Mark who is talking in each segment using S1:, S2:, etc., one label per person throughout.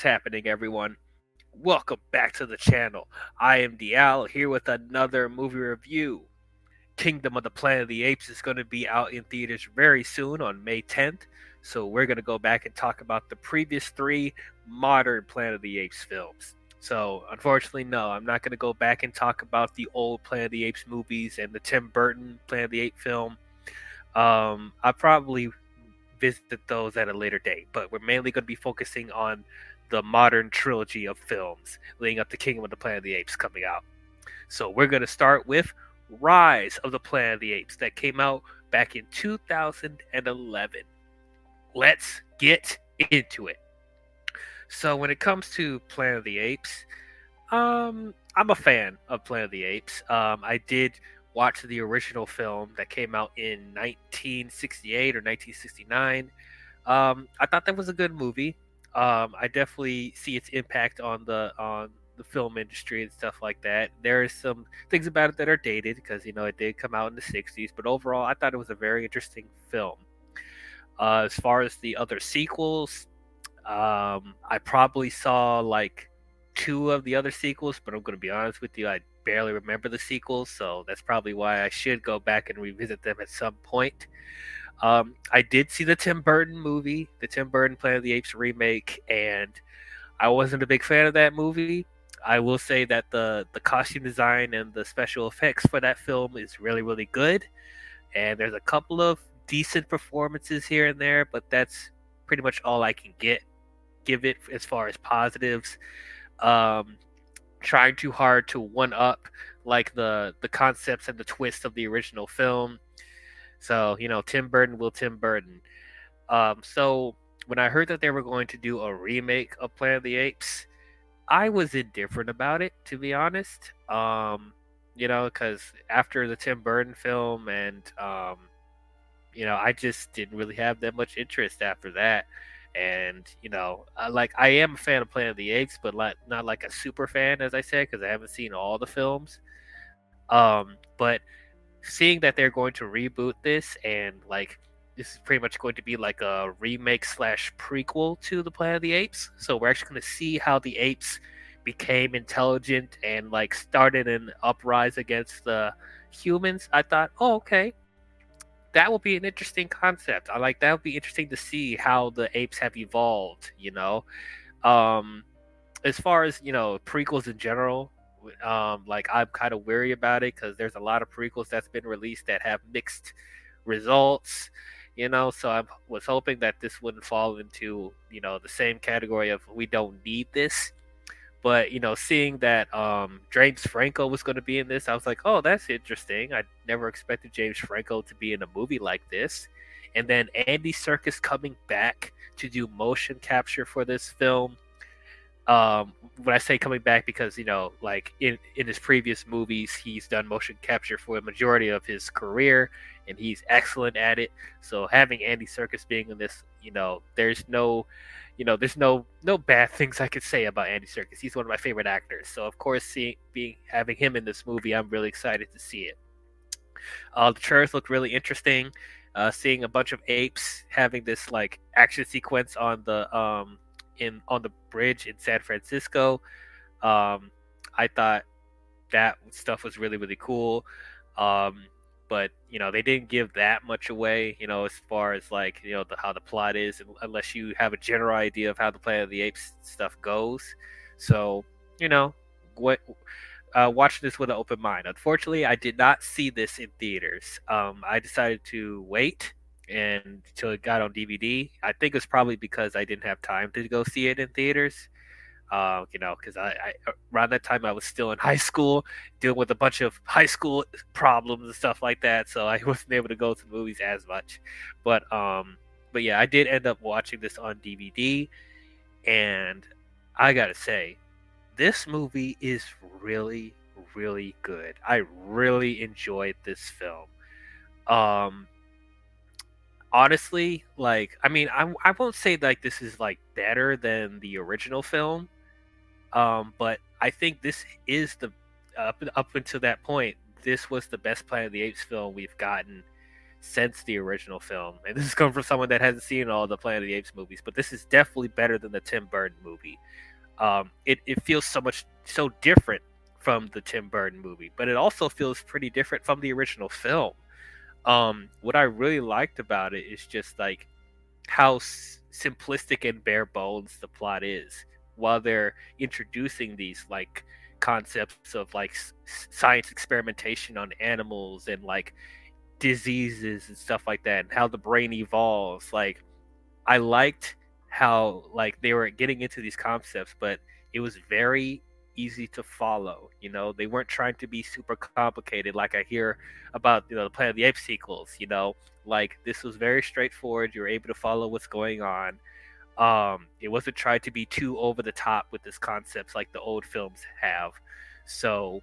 S1: What's happening, everyone? Welcome back to the channel. I am D-WIZZLE here with another movie review. Kingdom of the Planet of the Apes is going to be out in theaters very soon on May 10th. So we're going to go back and talk about the previous three modern Planet of the Apes films. So unfortunately, no, I'm not going to go back and talk about the old Planet of the Apes movies and the Tim Burton Planet of the Apes film. I'll probably visit those at a later date, but we're mainly going to be focusing on the modern trilogy of films leading up to Kingdom of the Planet of the Apes coming out. So we're going to start with Rise of the Planet of the Apes that came out back in 2011. Let's get into it. So when it comes to Planet of the Apes, I'm a fan of Planet of the Apes. I did watch the original film that came out in 1968 or 1969. I thought that was a good movie. I definitely see its impact on the film industry and stuff like that. There are some things about it that are dated because it did come out in the 60s, but overall, I thought it was a very interesting film. As far as the other sequels, I probably saw like two of the other sequels, but I'm going to be honest with you, I barely remember the sequels, so that's probably why I should go back and revisit them at some point. I did see the Tim Burton movie, the Tim Burton Planet of the Apes remake, and I wasn't a big fan of that movie. I will say that the costume design and the special effects for that film is really, really good, and there's a couple of decent performances here and there, but that's pretty much all I can give it as far as positives. Um, Trying too hard to one up like the concepts and the twists of the original film. So Tim Burton will Tim Burton. So when I heard that they were going to do a remake of Planet of the Apes, I was indifferent about it, to be honest. Because after the Tim Burton film, and I just didn't really have that much interest after that. And I am a fan of Planet of the Apes, but not like a super fan, as I said, because I haven't seen all the films. But seeing that they're going to reboot this, and like this is pretty much going to be like a remake slash prequel to the Planet of the Apes, so we're actually going to see how the apes became intelligent and like started an uprise against the humans. I thought, oh, okay, that will be an interesting concept. I like that would be interesting to see how the apes have evolved. Um, as far as prequels in general, like I'm kind of weary about it because there's a lot of prequels that's been released that have mixed results. So I was hoping that this wouldn't fall into the same category of we don't need this. But seeing that James Franco was going to be in this, I was like, oh, that's interesting. I never expected James Franco to be in a movie like this. And then Andy Serkis coming back to do motion capture for this film. When I say coming back, because like in his previous movies, he's done motion capture for the majority of his career, and he's excellent at it. So having Andy Serkis being in this, there's no bad things I could say about Andy Serkis. He's one of my favorite actors. So of course, having him in this movie, I'm really excited to see it. The trailers look really interesting. Seeing a bunch of apes having this like action sequence on the bridge in San Francisco. I thought that stuff was really, really cool. Um, but they didn't give that much away, as far as like how the plot is, unless you have a general idea of how the Planet of the Apes stuff goes. So what watching this with an open mind. Unfortunately, I did not see this in theaters. I decided to wait and until it got on DVD. I think it's probably because I didn't have time to go see it in theaters. Because I around that time I was still in high school, dealing with a bunch of high school problems and stuff like that, so I wasn't able to go to the movies as much. But yeah, I did end up watching this on DVD, and I gotta say, this movie is really, really good. I really enjoyed this film. Um, Honestly, like, I mean, I won't say like this is like better than the original film. But I think this is up until that point, this was the best Planet of the Apes film we've gotten since the original film. And this is coming from someone that hasn't seen all the Planet of the Apes movies, but this is definitely better than the Tim Burton movie. It feels so different from the Tim Burton movie, but it also feels pretty different from the original film. What I really liked about it is just like how simplistic and bare bones the plot is, while they're introducing these like concepts of like science experimentation on animals and like diseases and stuff like that, and how the brain evolves. Like I liked how like they were getting into these concepts, but it was very easy to follow. You know, they weren't trying to be super complicated like I hear about, you know, the Planet of the Apes sequels. You know, like this was very straightforward. You were able to follow what's going on. It wasn't trying to be too over the top with this concepts like the old films have. So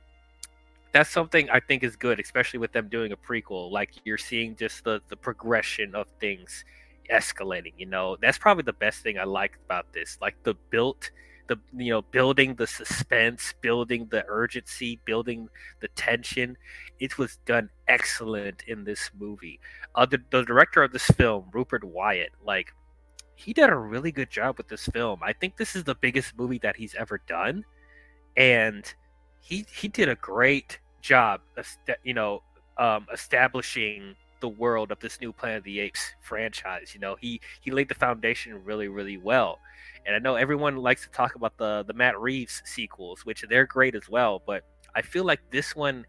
S1: that's something I think is good, especially with them doing a prequel. Like you're seeing just the progression of things escalating. You know, that's probably the best thing I like about this. Like building the suspense, building the urgency, building the tension. It was done excellent in this movie. The director of this film, Rupert Wyatt, like he did a really good job with this film. I think this is the biggest movie that he's ever done, and he did a great job, establishing the world of this new Planet of the Apes franchise. You know, he laid the foundation really, really well. And I know everyone likes to talk about the Matt Reeves sequels, which they're great as well. But I feel like this one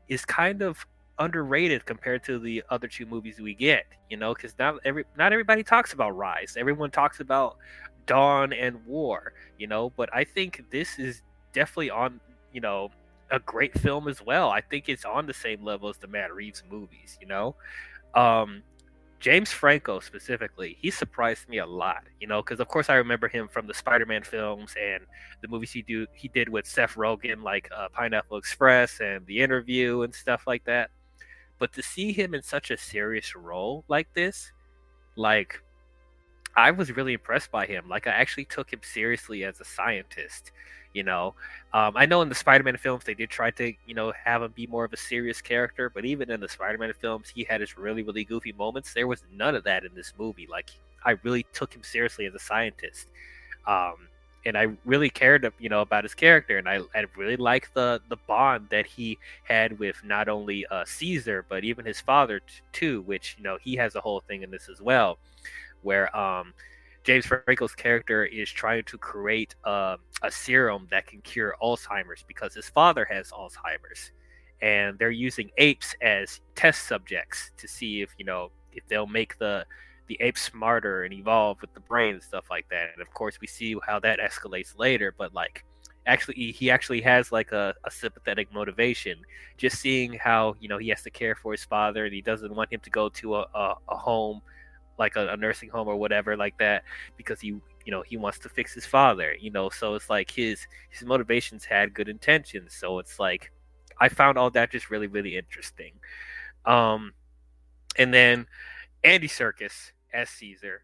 S1: is kind of underrated compared to the other two movies we get. You know, because not everybody talks about Rise. Everyone talks about Dawn and War. You know, but I think this is definitely on, you know, a great film as well. I think it's on the same level as the Matt Reeves movies. You know, um, James Franco specifically, he surprised me a lot. You know, because of course I remember him from the Spider-Man films and the movies he did with Seth Rogen, like Pineapple Express and The Interview and stuff like that. But to see him in such a serious role like this, like I was really impressed by him. Like I actually took him seriously as a scientist. You know, I know in the Spider-Man films they did try to, you know, have him be more of a serious character, but even in the Spider-Man films, he had his really, really goofy moments. There was none of that in this movie. Like I really took him seriously as a scientist, um, and I really cared, you know, about his character, and I really liked the bond that he had with not only Caesar but even his father too, which, you know, he has a whole thing in this as well where James Franco's character is trying to create a serum that can cure Alzheimer's because his father has Alzheimer's, and they're using apes as test subjects to see if, you know, if they'll make the apes smarter and evolve with the brain and stuff like that. And of course, we see how that escalates later. But like, actually, he actually has like a sympathetic motivation. Just seeing how, you know, he has to care for his father and he doesn't want him to go to a home like a nursing home or whatever like that because he wants to fix his father, you know. So it's like his motivations had good intentions. So it's like I found all that just really, really interesting. um and then Andy Serkis as Caesar,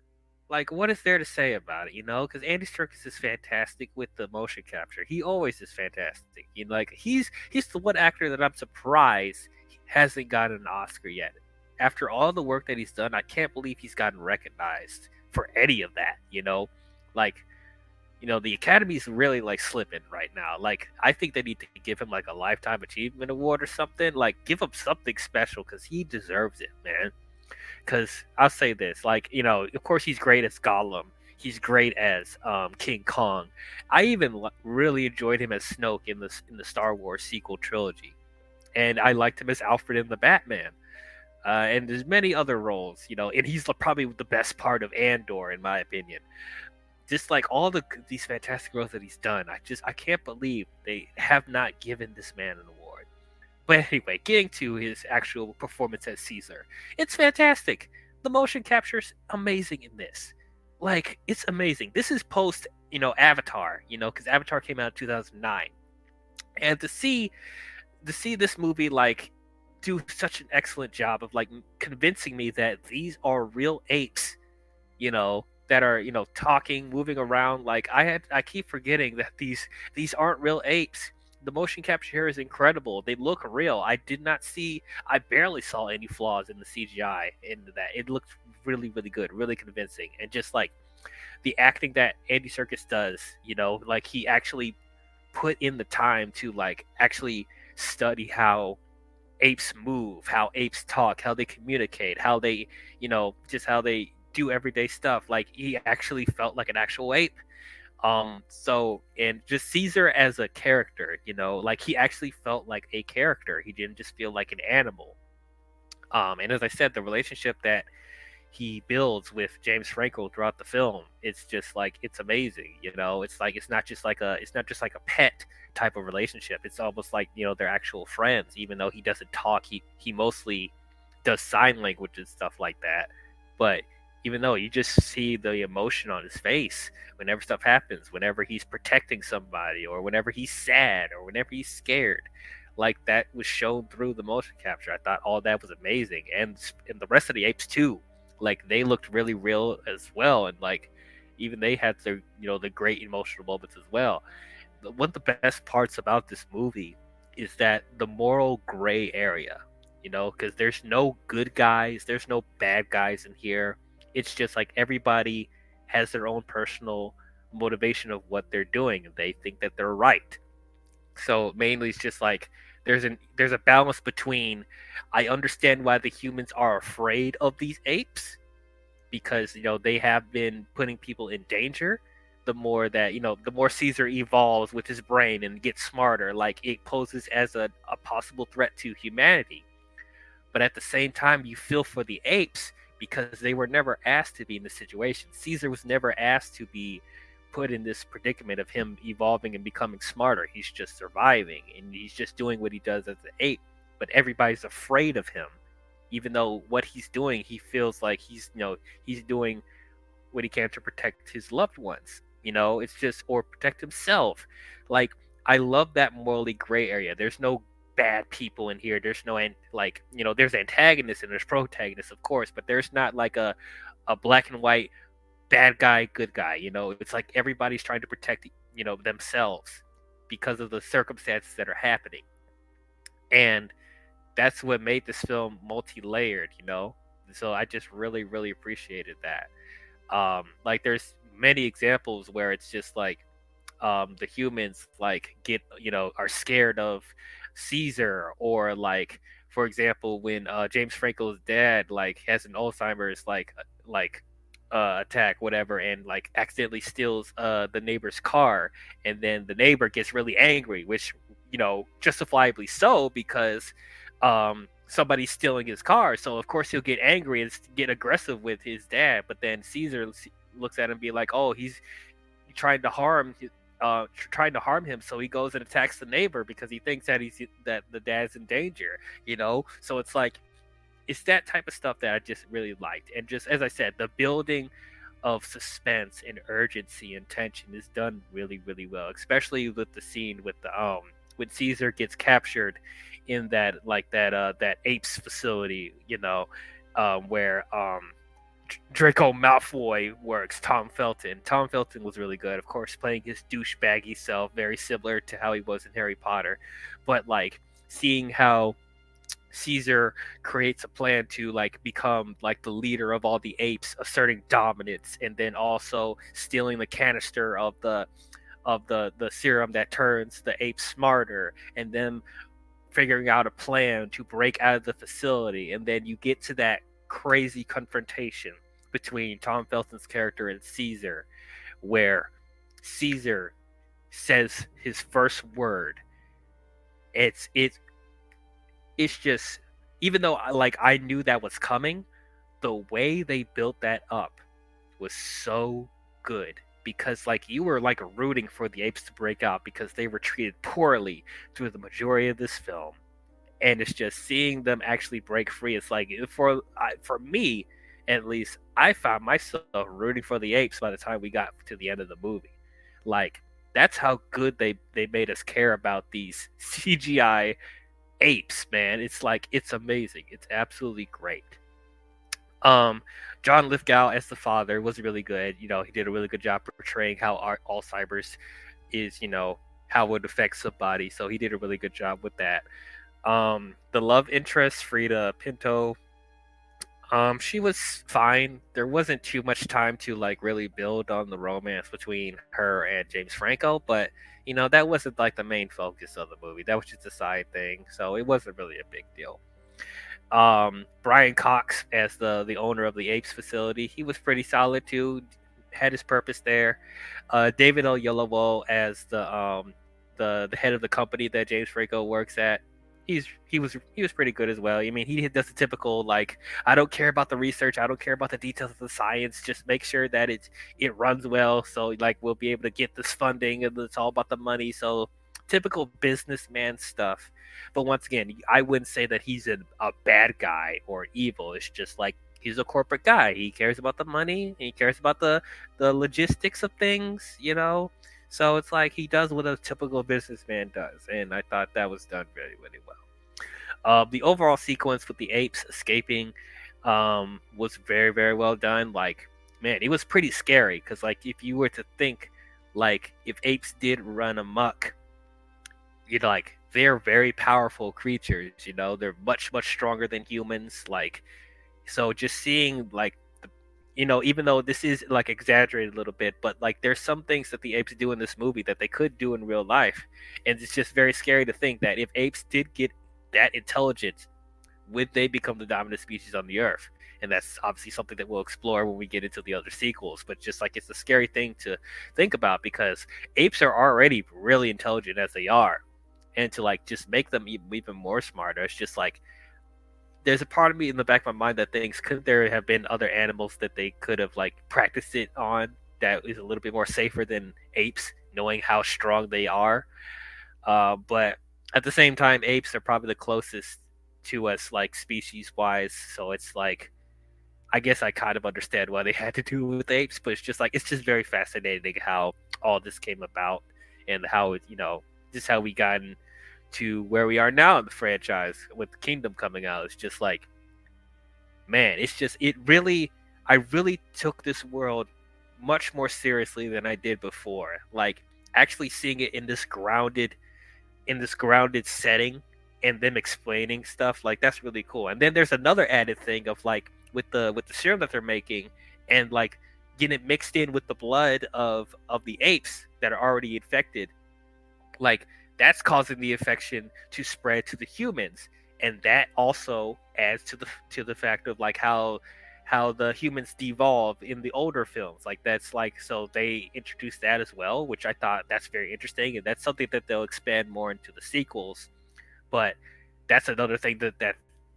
S1: like what is there to say about it, you know? Because Andy Serkis is fantastic with the motion capture. He always is fantastic. You know, like he's the one actor that I'm surprised hasn't gotten an Oscar yet. After all the work that he's done, I can't believe he's gotten recognized for any of that, you know? Like, you know, the Academy's really like slipping right now. Like, I think they need to give him like a lifetime achievement award or something. Like, give him something special because he deserves it, man. Because I'll say this, like, you know, of course he's great as Gollum. He's great as King Kong. I even really enjoyed him as Snoke in the Star Wars sequel trilogy, and I liked him as Alfred in the Batman. And there's many other roles, you know, and he's probably the best part of Andor, in my opinion. Just like all these fantastic roles that he's done, I can't believe they have not given this man an award. But anyway, getting to his actual performance as Caesar, it's fantastic. The motion capture's amazing in this. Like, it's amazing. This is post, you know, Avatar, you know, because Avatar came out in 2009, and to see this movie like do such an excellent job of like convincing me that these are real apes, you know, that are, you know, talking, moving around. Like I keep forgetting that these aren't real apes. the motion capture here is incredible. They look real. I barely saw any flaws in the CGI in that. It looked really, really good, really convincing, and just like the acting that Andy Serkis does, like he actually put in the time to like actually study how apes move, how apes talk, how they communicate, how they, just how they do everyday stuff. Like he actually felt like an actual ape. So and just Caesar as a character, like he actually felt like a character. He didn't just feel like an animal. And as I said, the relationship that he builds with James Franco throughout the film, it's just like it's amazing. It's like it's not just like a pet type of relationship. It's almost like they're actual friends. Even though he doesn't talk, he mostly does sign language and stuff like that. But even though you just see the emotion on his face whenever stuff happens, whenever he's protecting somebody, or whenever he's sad, or whenever he's scared, like that was shown through the motion capture. I thought all that was amazing, and the rest of the apes too. Like they looked really real as well, and like even they had their the great emotional moments as well. One of the best parts about this movie is that the moral gray area, because there's no good guys, there's no bad guys in here. It's just like everybody has their own personal motivation of what they're doing, and they think that they're right. So mainly it's just like there's a balance between I understand why the humans are afraid of these apes, because they have been putting people in danger. The more that the more Caesar evolves with his brain and gets smarter, like it poses as a possible threat to humanity. But at the same time, you feel for the apes because they were never asked to be in this situation. Caesar was never asked to be put in this predicament of him evolving and becoming smarter. He's just surviving, and he's just doing what he does as an ape. But everybody's afraid of him, even though what he's doing, he feels like he's doing what he can to protect his loved ones. It's just, or protect himself. Like I love that morally gray area. There's no bad people in here. There's no there's antagonists and there's protagonists, of course, but there's not like a black and white bad guy, good guy. It's like everybody's trying to protect themselves because of the circumstances that are happening, and that's what made this film multi-layered. So I just really, really appreciated that. Like there's many examples where it's just like the humans like get are scared of Caesar, or like for example when James Franco's dad like has an Alzheimer's attack, whatever, and like accidentally steals the neighbor's car, and then the neighbor gets really angry, which justifiably so, because somebody's stealing his car, so of course he'll get angry and get aggressive with his dad. But then Caesar looks at him and be like, oh, he's trying to trying to harm him, so he goes and attacks the neighbor because he thinks that the dad's in danger. So it's like it's that type of stuff that I just really liked. And just as I said, the building of suspense and urgency and tension is done really, really well, especially with the scene with the when Caesar gets captured in that apes facility, where Draco Malfoy works. Tom Felton was really good, of course, playing his douchebaggy self, very similar to how he was in Harry Potter. But like seeing how Caesar creates a plan to like become like the leader of all the apes, asserting dominance, and then also stealing the canister of the serum that turns the apes smarter, and then figuring out a plan to break out of the facility. And then you get to that crazy confrontation between Tom Felton's character and Caesar, where Caesar says his first word. It's just, even though I knew that was coming, the way they built that up was so good, because like you were like rooting for the apes to break out because they were treated poorly through the majority of this film. And it's just seeing them actually break free. It's like for me, at least, I found myself rooting for the apes by the time we got to the end of the movie. Like that's how good they made us care about these CGI apes, man. It's like it's amazing. It's absolutely great. John Lithgow as the father was really good. He did a really good job portraying how Alzheimer's is, how it affects somebody. So he did a really good job with that. The love interest, Frida Pinto, she was fine. There wasn't too much time to like really build on the romance between her and James Franco, but that wasn't like the main focus of the movie. That was just a side thing, so it wasn't really a big deal. Brian Cox as the owner of the Apes facility, he was pretty solid too. Had his purpose there. David Oyelowo as the head of the company that James Franco works at. He was pretty good as well. I mean, he does the typical like, I don't care about the research, I don't care about the details of the science, just make sure that it runs well. So like we'll be able to get this funding, and it's all about the money. So typical businessman stuff. But once again, I wouldn't say that he's a bad guy or evil. It's just like he's a corporate guy. He cares about the money. He cares about the logistics of things. So it's like he does what a typical businessman does, and I thought that was done very, very well. The overall sequence with the apes escaping was very, very well done. Like, man, it was pretty scary because, like, if you were to think, like, if apes did run amok, like they're very powerful creatures. They're much, much stronger than humans. Like, so just seeing like even though this is like exaggerated a little bit, but like there's some things that the apes do in this movie that they could do in real life, and it's just very scary to think that if apes did get that intelligent, would they become the dominant species on the earth? And that's obviously something that we'll explore when we get into the other sequels. But just like it's a scary thing to think about because apes are already really intelligent as they are, and to like just make them even more smarter, it's just like there's a part of me in the back of my mind that thinks, could there have been other animals that they could have like practiced it on that is a little bit more safer than apes, knowing how strong they are. But at the same time, apes are probably the closest to us, like species wise. So it's like, I guess I kind of understand why they had to do it with apes, but it's just like it's just very fascinating how all this came about and how just how we got to where we are now in the franchise with the Kingdom coming out. It's just like, man, I really took this world much more seriously than I did before. Like actually seeing it in this grounded setting and them explaining stuff, like that's really cool. And then there's another added thing of like with the serum that they're making and like getting it mixed in with the blood of the apes that are already infected. Like that's causing the infection to spread to the humans, and that also adds to the fact of like how the humans devolve in the older films. Like that's like, so they introduced that as well, which I thought that's very interesting, and that's something that they'll expand more into the sequels. But that's another thing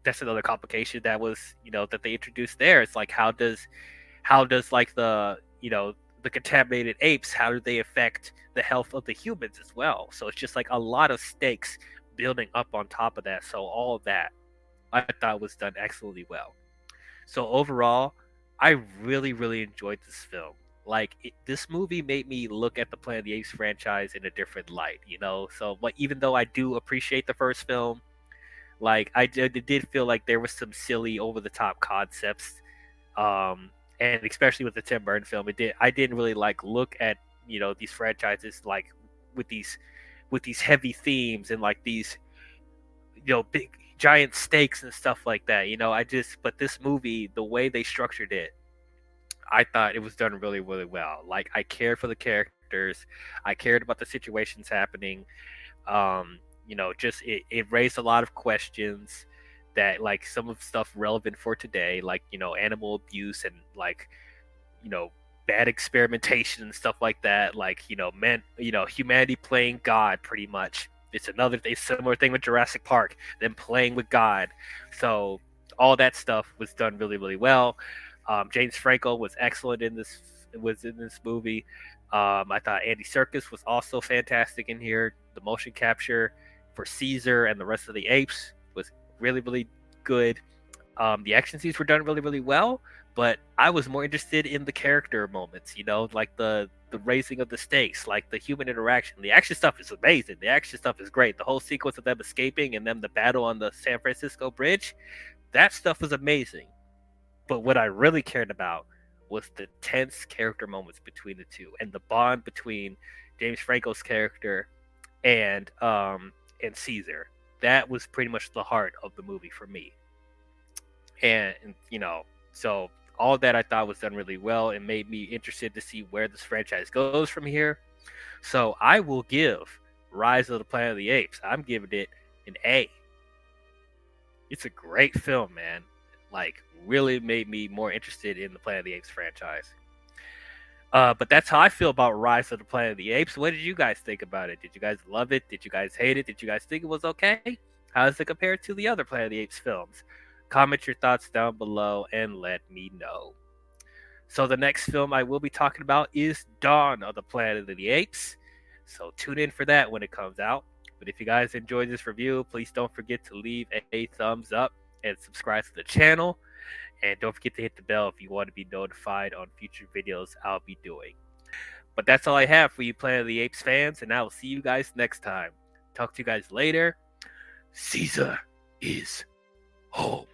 S1: that's another complication that was that they introduced there. It's like how does like the contaminated apes, how do they affect the health of the humans as well? So it's just like a lot of stakes building up on top of that. So all of that I thought was done excellently well. So overall, I really, really enjoyed this film. Like this movie made me look at the Planet of the Apes franchise in a different light. So, but even though I do appreciate the first film, like it did feel like there was some silly, over the top concepts, and especially with the Tim Burton film, I didn't really like look at these franchises like with these heavy themes and like these big giant stakes and stuff like that. But this movie, the way they structured it, I thought it was done really, really well. Like I cared for the characters, I cared about the situations happening. Just it raised a lot of questions that like some of stuff relevant for today, like animal abuse and like you know bad experimentation and stuff like that. Like humanity playing God pretty much. It's another similar thing with Jurassic Park, them playing with God. So all that stuff was done really, really well. James Franco was excellent in this movie. I thought Andy Serkis was also fantastic in here. The motion capture for Caesar and the rest of the apes was really, really good. The action scenes were done really, really well, but I was more interested in the character moments, like the raising of the stakes, like the human interaction. The action stuff is amazing. The action stuff is great. The whole sequence of them escaping and them the battle on the San Francisco bridge, that stuff was amazing. But what I really cared about was the tense character moments between the two and the bond between James Franco's character and Caesar. That was pretty much the heart of the movie for me. And so all that I thought was done really well and made me interested to see where this franchise goes from here. So I will give Rise of the Planet of the Apes, I'm giving it an A. It's a great film, man. Like, really made me more interested in the Planet of the Apes franchise. But that's how I feel about Rise of the Planet of the Apes. What did you guys think about it? Did you guys love it? Did you guys hate it? Did you guys think it was okay? How does it compare to the other Planet of the Apes films? Comment your thoughts down below and let me know. So the next film I will be talking about is Dawn of the Planet of the Apes. So tune in for that when it comes out. But if you guys enjoyed this review, please don't forget to leave a thumbs up and subscribe to the channel. And don't forget to hit the bell if you want to be notified on future videos I'll be doing. But that's all I have for you Planet of the Apes fans, and I will see you guys next time. Talk to you guys later. Caesar is home.